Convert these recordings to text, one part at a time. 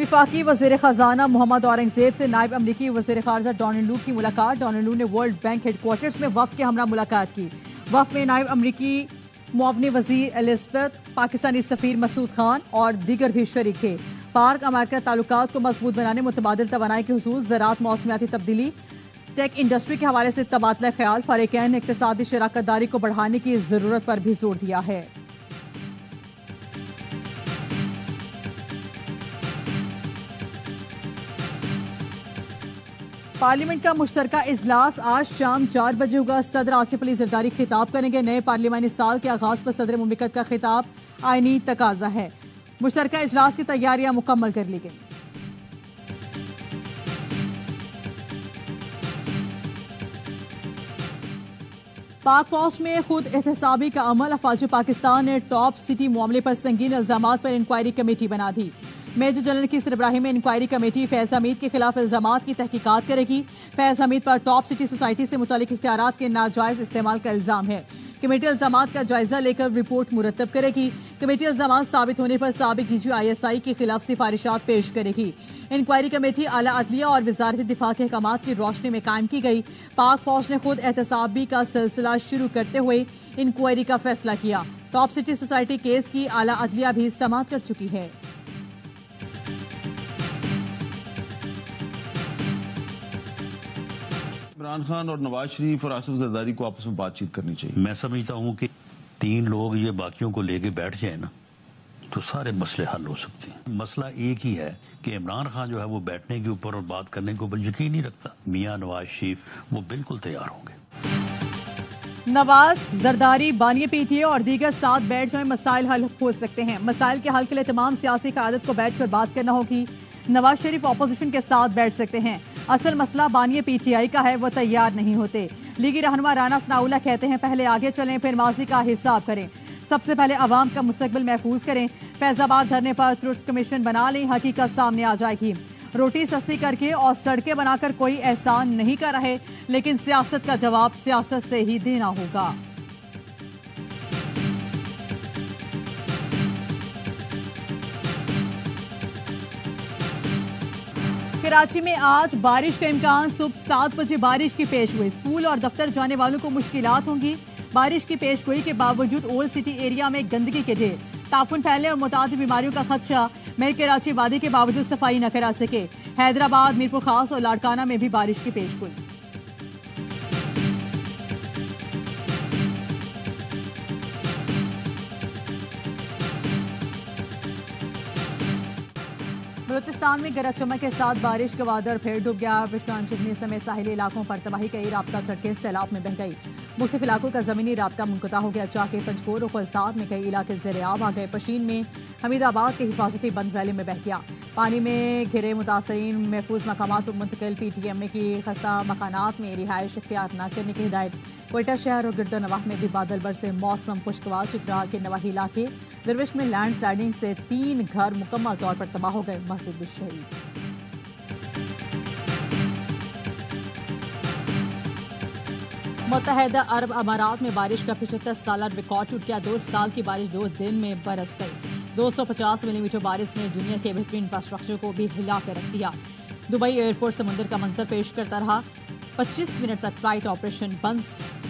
विफाकी वज़ीर ख़जाना मोहम्मद औरंगज़ेब से नायब अमरीकी वज़ीर ख़ारजा डोनाल्ड लू की मुलाकात। डोनाल्ड लू ने वर्ल्ड बैंक हेडक्वार्टर्स में वफ़द के हमरा मुलाकात की। वफ़द में नायब अमरीकी मुआवनी वज़ीर एलिज़ाबेथ, पाकिस्तानी सफ़ीर मसूद खान और दीगर भी शरीक थे। पाक अमेरिका ताल्लुकात को मजबूत बनाने, मुतबादिल तवानाई के हुसूल, ज़राअत, मौसमियाती तब्दीली, टेक इंडस्ट्री के हवाले से तबादला ख्याल, फ़रीक़ैन ने इक़्तिसादी शराकत दारी को बढ़ाने की ज़रूरत पर भी जोर दिया है। पार्लियामेंट का मुश्तरका इजलास आज शाम 4 बजे होगा। सदर आसिफ अली जरदारी खिताब करेंगे। नए पार्लियामानी साल के आगाज पर सदर मुमलिकत का खिताब आईनी तकाजा है। मुश्तरका इजलास की तैयारियां मुकम्मल कर ली गई। पाक फौज में खुद एहतसाबी का अमल। अफवाज पाकिस्तान ने टॉप सिटी मामले पर संगीन इल्जामात पर इंक्वायरी कमेटी बना दी। मेजर जनरल की सरबराही में इंक्वायरी कमेटी फैज हमीद के खिलाफ इल्जामात की तहकीकात करेगी। फैज हमीद पर टॉप सिटी सोसाइटी से मुतालिक इख्तियारात के नाजायज इस्तेमाल का इल्जाम है। कमेटी इल्जामात का जायजा लेकर रिपोर्ट मुरतब करेगी। कमेटी इल्जामात साबित होने पर साबिक डीजी ISI के खिलाफ सिफारिशात पेश करेगी। इंक्वायरी कमेटी आला अदलिया और वजारत दिफा के अहकामात की रोशनी में कायम की गई। पाक फौज ने खुद एहतसाबी का सिलसिला शुरू करते हुए इंक्वायरी का फैसला किया। टॉप सिटी सोसाइटी केस की आला अदलिया भी समाअत कर चुकी है। इमरान खान और नवाज शरीफ और आसिफ जरदारी को आपस में बातचीत करनी चाहिए। मैं समझता हूं कि 3 लोग ये बाकियों को लेके बैठ जाए ना तो सारे मसले हल हो सकते हैं। मसला एक ही है कि इमरान खान जो है वो बैठने के ऊपर और बात करने के ऊपर यकीन नहीं रखता। मियां नवाज शरीफ वो बिल्कुल तैयार होंगे। नवाज, जरदारी, बानिया PTA और दीगर साथ बैठ जाए, मसाइल हल हो सकते हैं। मसाइल के हल के लिए तमाम सियासी क़यादत को बैठकर बात करना होगी। नवाज शरीफ अपोजिशन के साथ बैठ सकते हैं। असल मसला बानिया PTI का है, वो तैयार नहीं होते। लीगी रहनुमा राना सनाउल्लाह कहते हैं पहले आगे चलें, फिर माजी का हिसाब करें। सबसे पहले अवाम का मुस्तकबिल महफूज करें। फैजाबाद धरने पर ट्रुथ कमीशन बना लें, हकीकत सामने आ जाएगी। रोटी सस्ती करके और सड़कें बनाकर कोई एहसान नहीं कर रहे, लेकिन सियासत का जवाब सियासत से ही देना होगा। कराची में आज बारिश का इम्कान। सुबह 7 बजे बारिश की पेश हुई। स्कूल और दफ्तर जाने वालों को मुश्किलात होंगी। बारिश की पेश गोई के बावजूद ओल्ड सिटी एरिया में गंदगी के ढेर, ताफुन फैलने और मुतादिद बीमारियों का खदशा। मेयर कराची वादे के बावजूद सफाई न करा सके। हैदराबाद, मीरपुर खास और लाड़काना में भी बारिश की पेश गोई। बलूचिस्तान में गरज चमक के साथ बारिश का वादर फिर डूब गया। बिश्कान चिकनी समेत साहिली इलाकों पर तबाही कई राब्ता सड़कें सैलाब में बह गई। मुख्तलिफ इलाकों का जमीनी राब्ता मुनक़ता हो गया। चाके, पंचकोर और फौजदार में कई इलाके ज़ेर-ए-आब आ गए। पशीन में हमीदाबाद के हिफाजती बंद वैली में बह गया। पानी में घिरे मुतासरीन महफूज मकामात पर मुंतकिल। PTMA की खस्ता मकानात में रिहाइश इख्तियार न करने की हिदायत। कोयटा शहर और गिरदो नवाह में भी बादल बरसे। मौसम खुशगवार। चित्राल के नवाही इलाके दरविश में लैंड स्लाइडिंग से 3 घर मुकम्मल तौर पर तबाह हो गए। मस्जिद भी शहीद। मुत्तहदा अरब अमारात में बारिश का 75 साल रिकॉर्ड टूट गया। 2 साल की बारिश 2 दिन में बरस गई। 250 मिलीमीटर बारिश ने दुनिया के बेहतरीन इंफ्रास्ट्रक्चर को भी हिला कर रख दिया। दुबई एयरपोर्ट समुद्र का मंजर पेश करता रहा। 25 मिनट तक फ्लाइट ऑपरेशन बंद।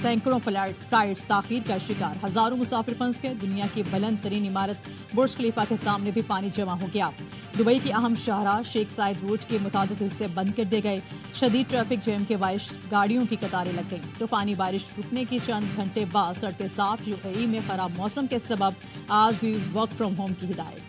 सैकड़ों फ्लाइट्स ताखीर का शिकार। हजारों मुसाफिर फंस गए। दुनिया की बुलंद तरीन इमारत बुर्ज खलीफा के सामने भी पानी जमा हो गया। दुबई की अहम शाहराह शेख जायद रोड के मुताबिक हिस्से बंद कर दिए गए। शदीद ट्रैफिक जैम के बारिश गाड़ियों की कतारें लग गई। तूफानी बारिश रुकने के चंद घंटे बाद सड़कें साफ। UAE में खराब मौसम के सबब आज भी वर्क फ्रॉम होम की हिदायत।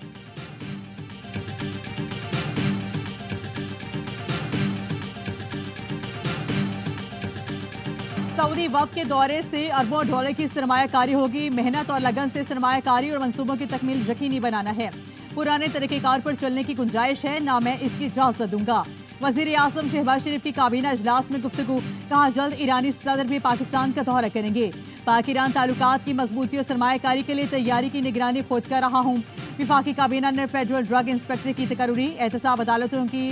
सऊदी वफ़द के दौरे से अरबों डॉलर की सरमायाकारी होगी। मेहनत और लगन से सरमायाकारी और मंसूबों की तकमील यकीनी बनाना है। पुराने तरीक़ेकार पर चलने की गुंजाइश है, ना मैं इसकी इजाज़त दूंगा। वज़ीर आज़म शहबाज शरीफ की काबीना इजलास में गुफ्तगू। कहा जल्द ईरानी सदर भी पाकिस्तान का दौरा करेंगे। पाक ईरान ताल्लुकात की मजबूती और सरमायाकारी के लिए तैयारी की निगरानी खुद कर रहा हूँ। विफाकी काबीना ने फेडरल ड्रग इंस्पेक्टर की तकर्री एहतसाब अदालतों की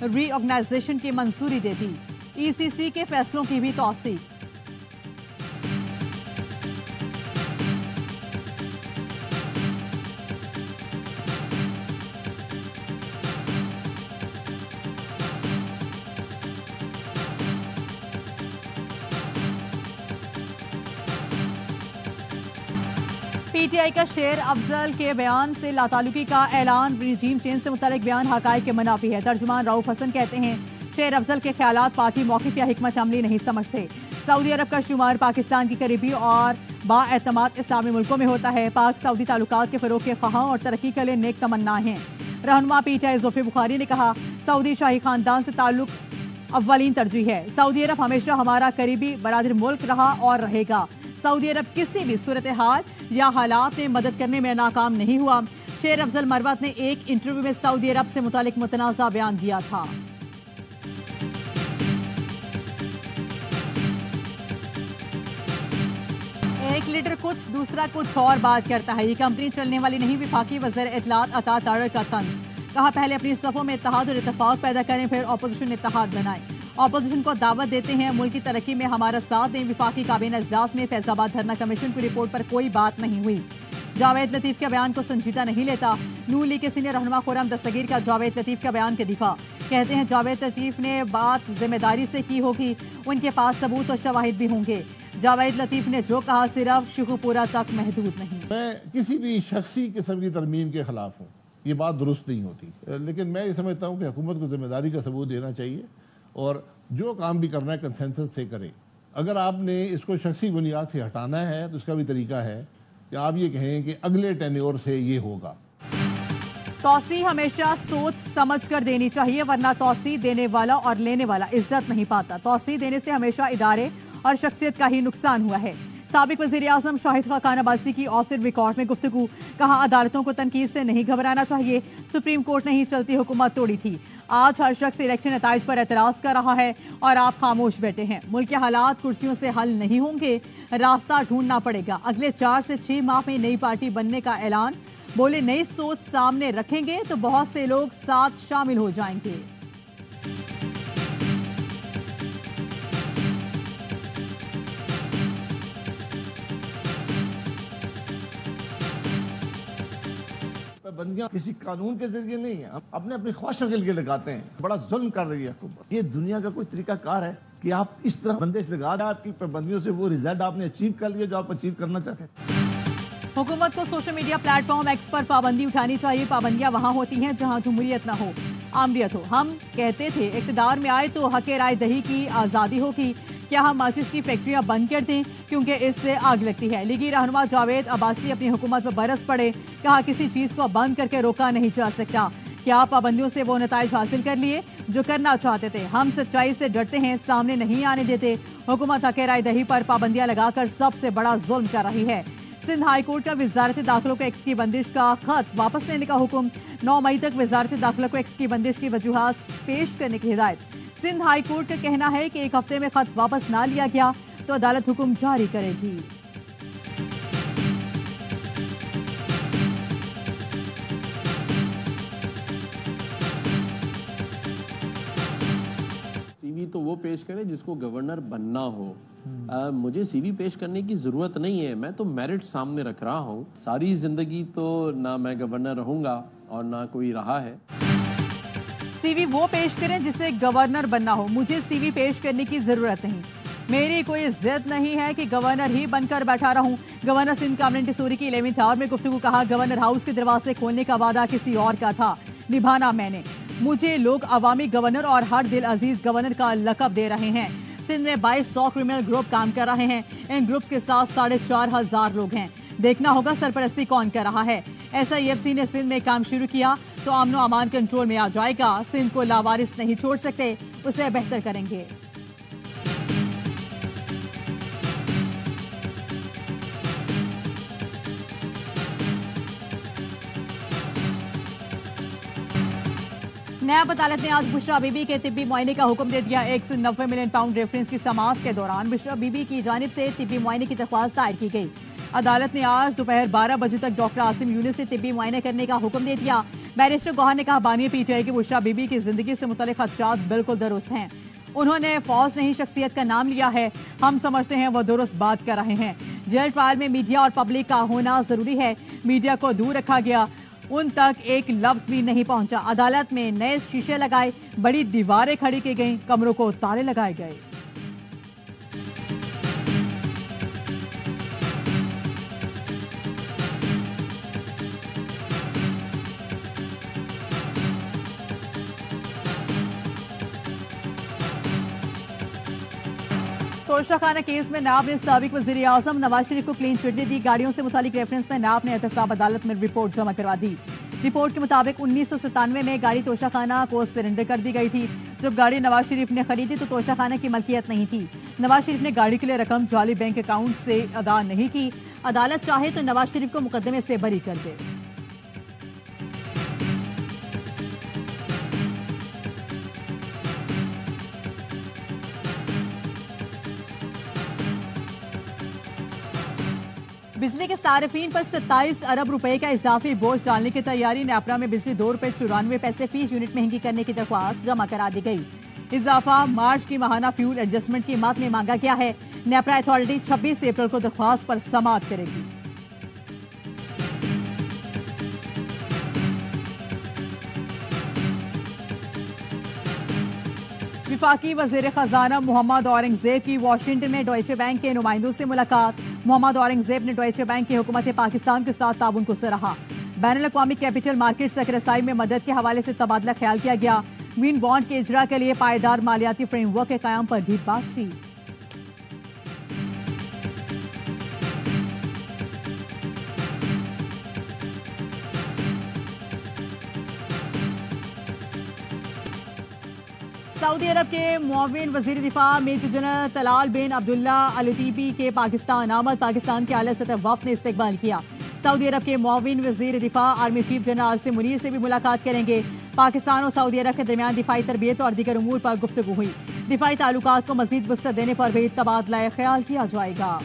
रीऑर्गेनाइजेशन की मंजूरी दे दी। ECC के फैसलों की भी तौसीक। पीटीआई का शेर अफजल के बयान से लातालुकी का ऐलान, रिजीम चेंज से मुतालिक बयान हकायक के मुनाफी है। तर्जुमान रऊफ हसन कहते हैं शेर अफजल के ख्यालात पार्टी मौक़िफ़ या हिकमत अमली नहीं समझते। सऊदी अरब का शुमार पाकिस्तान की करीबी और बाएतमाद इस्लामी मुल्कों में होता है। पाक सऊदी ताल्लुकात के फ़रोग़ के ख्वाहां और तरक्की के लिए नेक तमन्ना हैं। रहनुमा पीटीआई ज़ुल्फ़िकार बुखारी ने कहा सऊदी शाही खानदान से ताल्लुक अव्वलीन तरजीह है। सऊदी अरब हमेशा हमारा करीबी बरादर मुल्क रहा और रहेगा। सऊदी अरब किसी भी सूरत हाल या हालात में मदद करने में नाकाम नहीं हुआ। शेर अफजल मरवत ने एक इंटरव्यू में सऊदी अरब से मुतालिक मुतनाज़ा बयान दिया था। एक लीडर कुछ दूसरा कुछ और बात करता है। ये कंपनी चलने वाली नहीं। वफाकी वज़ीर इत्तलात अता तारड़ का तंज। कहा पहले अपनी सफ़ों में इत्तेहाद और इत्तेफाक पैदा करें, फिर अपोजिशन इत्तेहाद बनाएं। अपोजिशन को दावत देते हैं मुल्क की तरक्की में हमारा साथ दें। वफाकी काबीना इजलास में फैजाबाद धरना कमीशन की रिपोर्ट पर कोई बात नहीं हुई। जावेद लतीफ़ के बयान को संजीदा नहीं लेता। नून लीग के सीनियर रहनुमा खुर्रम दस्तगीर का जावेद लतीफ़ के बयान के दिफा। कहते हैं जावेद लतीफ़ ने बात जिम्मेदारी से की होगी, उनके पास सबूत और शवाहिद भी होंगे। जावेद लतीफ़ ने जो कहा सिर्फ शुकुपुरा तक महदूद नहीं। मैं किसी भी शख्सी किस्म की तरमीम के खिलाफ हूँ, ये बात दुरुस्त नहीं होती, लेकिन मैं ये समझता हूँ कि हुकूमत को जिम्मेदारी का सबूत देना चाहिए और जो काम भी करना है कंसेंसस से करे। अगर आपने इसको शख्सी बुनियाद से हटाना है तो उसका भी तरीका है कि आप ये कहें कि अगले टेन्योर से ये होगा। तौसी हमेशा सोच समझ कर देनी चाहिए, वरना तौसी देने वाला और लेने वाला इज्जत नहीं पाता। तौसी देने से हमेशा इदारे और शख्सियत का ही नुकसान हुआ है। साबिक वज़ीर आज़म शाहिद खान अब्बासी की ऑफ द रिकॉर्ड में गुफ्तगू। कहा अदालतों को तनकीद से नहीं घबराना चाहिए। सुप्रीम कोर्ट ने ही चलती हुकूमत तोड़ी थी। आज हर शख्स इलेक्शन नताइज पर एतराज़ कर रहा है और आप खामोश बैठे हैं। मुल्क के हालात कुर्सियों से हल नहीं होंगे, रास्ता ढूंढना पड़ेगा। अगले 4 से 6 माह में नई पार्टी बनने का ऐलान। बोले नई सोच सामने रखेंगे तो बहुत से लोग साथ शामिल हो जाएंगे। पाबंदियां किसी कानून के जरिए नहीं है, हम अपने अपनी ख्वाहिशों के लिए लगाते हैं। बड़ा जुल्म कर रही है हुकूमत। ये दुनिया का कोई तरीकाकार है कि आप इस तरह बंदिश लगा दें आपकी पाबंदियों से वो रिजल्ट आपने अचीव कर लिया जो आप अचीव करना चाहते थे। हुकूमत को सोशल मीडिया प्लेटफॉर्म एक्स पर पाबंदी उठानी चाहिए। पाबंदियां वहां होती हैं जहां जमहूरियत न हो, आमरीत हो। हम कहते थे इक़्तिदार में आए तो हक़ राय दही की आज़ादी होगी। क्या हम माचिस की फैक्ट्रियां बंद कर दें क्योंकि इससे आग लगती है। लीगी रहनुमा जावेद अब्बासी अपनी हुकूमत पर बरस पड़े। कहा किसी चीज़ को बंद करके रोका नहीं जा सकता। क्या पाबंदियों से वो नताइज हासिल कर लिए जो करना चाहते थे। हम सच्चाई से डरते हैं, सामने नहीं आने देते। हुकूमत हक़ राय दही पर पाबंदियां लगाकर सबसे बड़ा जुल्म कर रही है। सिंध हाई कोर्ट का वजारत दाखिलों को एक्स की बंदिश का खत वापस लेने का हुक्म। 9 मई तक वजारत दाखिलों को एक्स की बंदिश की वजूहात पेश करने की हिदायत। सिंध हाई कोर्ट का कहना है कि 1 हफ्ते में खत वापस ना लिया गया तो अदालत हुक्म जारी करेगी। सीवी तो वो पेश करे जिसको गवर्नर बनना हो। मुझे सीवी पेश करने की ज़रूरत नहीं है। मैं तो मेरिट सामने रख रहा हूँ। सारी ज़िंदगी तो ना मैं गवर्नर रहूँगा और ना कोई रहा है। सीवी वो पेश करें जिसे गवर्नर बनना हो। मुझे सीवी पेश करने की ज़रूरत नहीं। मेरी कोई जिद नहीं है कि गवर्नर ही बनकर बैठा रहूं। गवर्नर सिंध कामरान टिसूरी की 11वीं आवर में गुफ्तगू। कहा गवर्नर हाउस के दरवाजे खोलने का वादा किसी और का था, निभाना मैंने। मुझे लोग अवामी गवर्नर और हर दिल अजीज गवर्नर का लकब दे रहे हैं। सिंध में 2200 क्रिमिनल ग्रुप काम कर रहे हैं। इन ग्रुप्स के साथ 4500 लोग हैं। देखना होगा सरपरस्ती कौन कर रहा है। SIFC ने सिंध में काम शुरू किया तो अमनो अमान कंट्रोल में आ जाएगा। सिंध को लावारिस नहीं छोड़ सकते, उसे बेहतर करेंगे। नैब अदालत ने आज बुशरा बीबी के तिब्बी मुआयने का हुक्म दे दिया। 190 मिलियन पाउंड रेफरेंस की समाअत के दौरान बुशरा बीबी की जानिब से तिब्बी मुआयने की दरख्वास्त दायर की गई। अदालत ने आज दोपहर 12 बजे तक डॉक्टर आसिम यूनिस से तिब्बी मुआयने करने का हुक्म दे दिया। बैरिस्टर गौहर ने कहा बानी PTI की बुशरा बीबी की जिंदगी से मुतल्लिक खदशात बिल्कुल दुरुस्त हैं। उन्होंने फौज नहीं शख्सियत का नाम लिया है। हम समझते हैं वो दुरुस्त बात कर रहे हैं। जेल ट्रायल में मीडिया और पब्लिक का होना जरूरी है। मीडिया को दूर रखा गया, उन तक एक लफ्ज भी नहीं पहुंचा। अदालत में नए शीशे लगाए, बड़ी दीवारें खड़ी की गईं, कमरों को ताले लगाए गए। तोशाखाना केस में नाब ने साबिक वज़ीर आज़म नवाज शरीफ को क्लीन चिट दे दी। गाड़ियों से मुतालिक रेफरेंस में नाब ने एहतसाब अदालत में रिपोर्ट जमा करवा दी। रिपोर्ट के मुताबिक 1997 में गाड़ी तोशाखाना को सरेंडर कर दी गई थी। जब गाड़ी नवाज शरीफ ने खरीदी तो तोशाखाना की मलकियत नहीं थी। नवाज शरीफ ने गाड़ी के लिए रकम जाली बैंक अकाउंट से अदा नहीं की। अदालत चाहे तो नवाज शरीफ को मुकदमे से बरी कर दे। बिजली के सार्फिन पर 27 अरब रुपए का इजाफी बोझ डालने की तैयारी। नेपरा में बिजली ₹2.94 फी यूनिट महंगी करने की दरख्वास्त जमा करा दी गई। इजाफा मार्च की माहाना फ्यूल एडजस्टमेंट की मद में मांगा गया है। नेपरा अथॉरिटी 26 अप्रैल को दरख्वास्त पर समाअत करेगी। वफाकी वजीर खजाना मोहम्मद औरंगजेब की वाशिंगटन में डॉइचे बैंक के नुमाइंदों से मुलाकात। मोहम्मद औरंगजेब ने डॉइचे बैंक की हुकूमत पाकिस्तान के साथ ताउन को सराहा। बैनुल अक़वामी कैपिटल मार्केट तक रसाई में मदद के हवाले से तबादला ख्याल किया गया। ग्रीन बॉन्ड के इजरा के लिए पायदार मालियाती फ्रेमवर्क के क़याम पर भी बातचीत। सऊदी अरब के मुआविन वजीर दिफा मेजर जनरल तलाल बिन अब्दुल्ला अल अतीबी के पाकिस्तान आमद। पाकिस्तान के आला सतह वफ़द ने इस्तकबाल किया। सऊदी अरब के मुआविन वजीर दिफा army chief general Asim Munir से भी मुलाकात करेंगे। पाकिस्तान और सऊदी अरब के दरमियान दिफाई तरबियत और दीगर उमूर पर गुफ्तगू हुई। दिफाई ताल्लुकात को मजीद वसअत देने पर भी तबादला ख्याल किया जाएगा।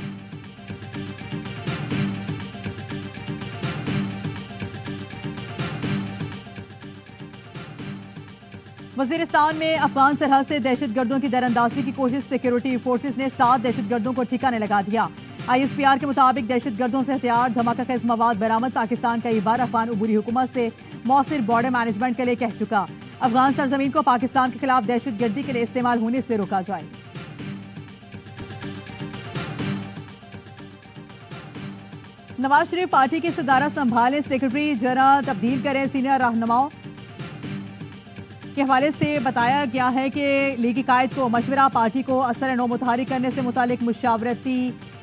वजीरिस्तान में अफगान सरहद से दहशतगर्दों की दरअंदाजी की कोशिश। सिक्योरिटी फोर्सेस ने 7 दहशतगर्दों को ठिकाने लगा दिया। ISPR के मुताबिक दहशतगर्दों से हथियार धमाका खेज मवाद बरामद। पाकिस्तान कई बार अफगान उबूरी हुकूमत से मौसिर बॉर्डर मैनेजमेंट के लिए कह चुका अफगान सरजमीन को पाकिस्तान के खिलाफ दहशतगर्दी के लिए इस्तेमाल होने से रोका जाए। नवाज शरीफ पार्टी की सदारत संभालें, सेक्रेटरी जनरल तब्दील करें। सीनियर रहनुमाओं के हवाले से बताया गया है कि लीगी कायद को मशवरा। पार्टी को असर नो मुतारिक करने से मुतालिक मुशावरती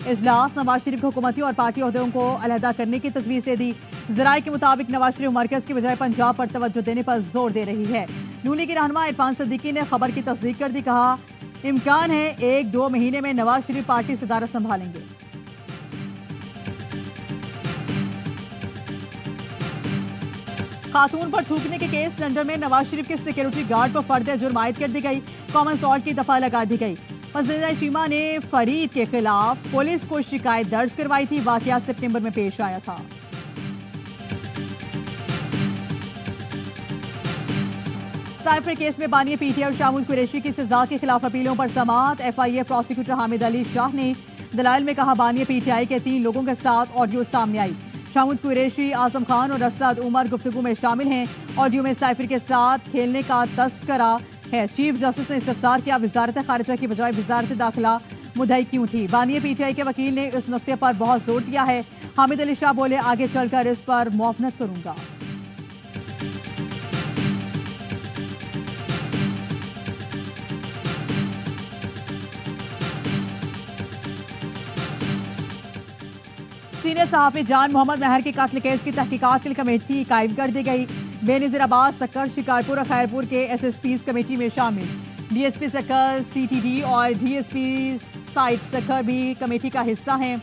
इजलास। नवाज शरीफ को हुकूमती और पार्टी अहदें को अलहदा करने की तजवीज़ दे दी। ज़राए के मुताबिक नवाज शरीफ मरकज़ की बजाय पंजाब पर तवज्जो देने पर जोर दे रही है। नून लीगी रहनुमा इरफान सिद्दीकी ने खबर की तस्दीक कर दी। कहा इम्कान है 1-2 महीने में नवाज शरीफ पार्टी सदारत संभालेंगे। खातून पर थूकने के केस लंदन में नवाज शरीफ के सिक्योरिटी गार्ड पर फर्द जुर्म आयद कर दी गई। कॉमन सॉल्ट की दफा लगा दी गई। वज़ीर चीमा ने फरीद के खिलाफ पुलिस को शिकायत दर्ज करवाई थी। वाकया सितंबर में पेश आया था। साइफर केस में बानी पीटीआई और शामुल कुरैशी की सजा के खिलाफ अपीलों पर समाअत। FIA प्रोसिक्यूटर हामिद अली शाह ने दलाइल में कहा बानी पीटीआई के 3 लोगों के साथ ऑडियो सामने आई। शामुल कुरैशी, आजम खान और असद उमर गुफ्तगू में शामिल हैं। ऑडियो में साइफर के साथ खेलने का तस्करा है। चीफ जस्टिस ने इस्तफसार किया वजारत खारिजा की बजाय वजारत दाखिला मुद्दई क्यों थी। बानी पीटीआई के वकील ने इस नुक्ते पर बहुत जोर दिया है। हामिद अली शाह बोले आगे चलकर इस पर मुआवनत करूंगा। सीनियर सहाफी जान मोहम्मद महर के कत्ल केस की तहकीकात के लिए कमेटी कायम कर दी गई। बेनज़ीराबाद, सक्कर, शिकारपुर और खैरपुर के SSPs कमेटी में शामिल। DSP सक्कर, CTD और DSP साइट सक्कर भी कमेटी का हिस्सा हैं।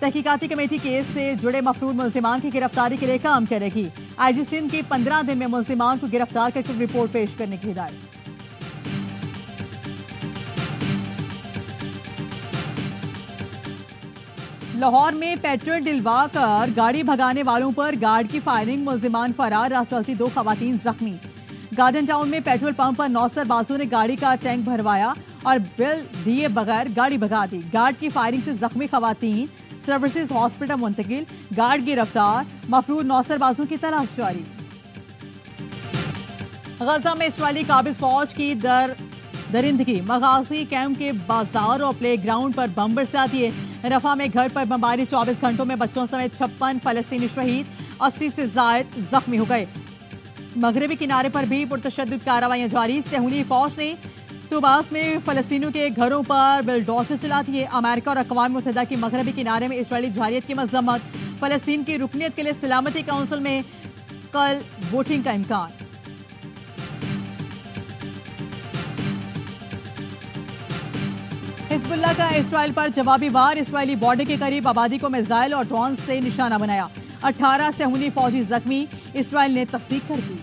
तहकीकाती कमेटी केस से जुड़े मफरूर मुल्जिमान की गिरफ्तारी के लिए काम करेगी। IG सिंध की 15 दिन में मुल्जिमान को गिरफ्तार करके रिपोर्ट पेश करने की हिदायत। लाहौर में पेट्रोल डलवाकर गाड़ी भगाने वालों पर गार्ड की फायरिंग। मुल्जिमान फरार, राह चलती 2 खवातीन जख्मी। गार्डन टाउन में पेट्रोल पंप पर नौसर बाजों ने गाड़ी का टैंक भरवाया और बिल दिए बगैर गाड़ी भगा दी। गार्ड की फायरिंग से जख्मी खवातीन सर्विसेज हॉस्पिटल मुंतकिल। गार्ड गिरफ्तार, मफरूर नौसर बाजों की तलाश जारी। गजा में इस्राएली काबिज फौज की दरिंदगी। मगाजी कैंप के बाजार और प्ले ग्राउंड पर बम बरसा दिए। रफा में घर पर बमबारी, 24 घंटों में बच्चों समेत 56 फलस्तीनी शहीद, 80 से जायद जख्मी हो गए। मगरबी किनारे पर भी पुरतशद्दुद कार्रवाइयां जारी। सेहूनी फौज ने तुबास में फलस्तीनियों के घरों पर बुलडोजर चला दिए। अमेरिका और अक़वाम मुत्तहिदा की मगरबी किनारे में इजरायली जारियत की मजम्मत। फलस्तीन की रुकनीत के लिए सलामती काउंसिल में कल वोटिंग का इम्कान। हिजबुल्लाह का इसराइल पर जवाबी वार। इसराइली बॉर्डर के करीब आबादी को मिसाइल और ड्रोन से निशाना बनाया। 18 सहूनी फौजी जख्मी, इसराइल ने तस्दीक कर दी।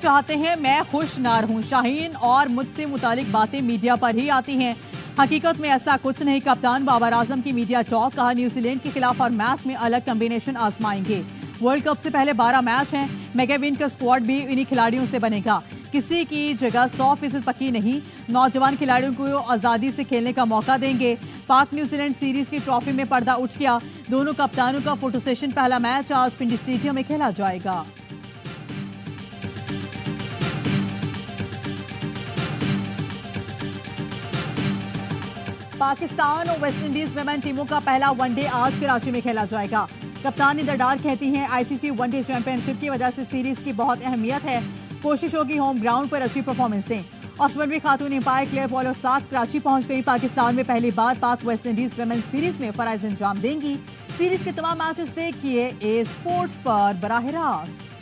चाहते हैं मैं खुश ना रहूं। शाहीन और मुझसे मुतालिक बातें मीडिया पर ही आती हैं, हकीकत में ऐसा कुछ नहीं। कप्तान बाबर आजम की मीडिया टॉक। कहा न्यूजीलैंड के खिलाफ और मैच में अलग कॉम्बिनेशन आजमाएंगे। वर्ल्ड कप से पहले 12 मैच हैं। मैगेविन का स्क्वाड भी इन्हीं खिलाड़ियों से बनेगा। किसी की जगह 100% पक्की नहीं। नौजवान खिलाड़ियों को आजादी से खेलने का मौका देंगे। पाक न्यूजीलैंड सीरीज की ट्रॉफी में पर्दा उठ गया। दोनों कप्तानों का फोटो सेशन। पहला मैच आज पिंडी स्टेडियम में खेला जाएगा। पाकिस्तान और वेस्टइंडीज वुमेन टीमों का पहला वनडे आज कराची में खेला जाएगा। कप्तान दरदार कहती हैं आईसीसी वनडे चैंपियनशिप की वजह से सीरीज की बहुत अहमियत है। कोशिश होगी होम ग्राउंड पर अच्छी परफॉर्मेंस दें। ऑस्ट्रेलियाई खातून एम्पायर क्लेयर पॉलो साथ कराची पहुंच गई। पाकिस्तान में पहली बार पाक वेस्टइंडीज वुमेन सीरीज में फराइज अंजाम देंगी। सीरीज के तमाम मैचेस देखिए ए स्पोर्ट्स पर बराह रास्त।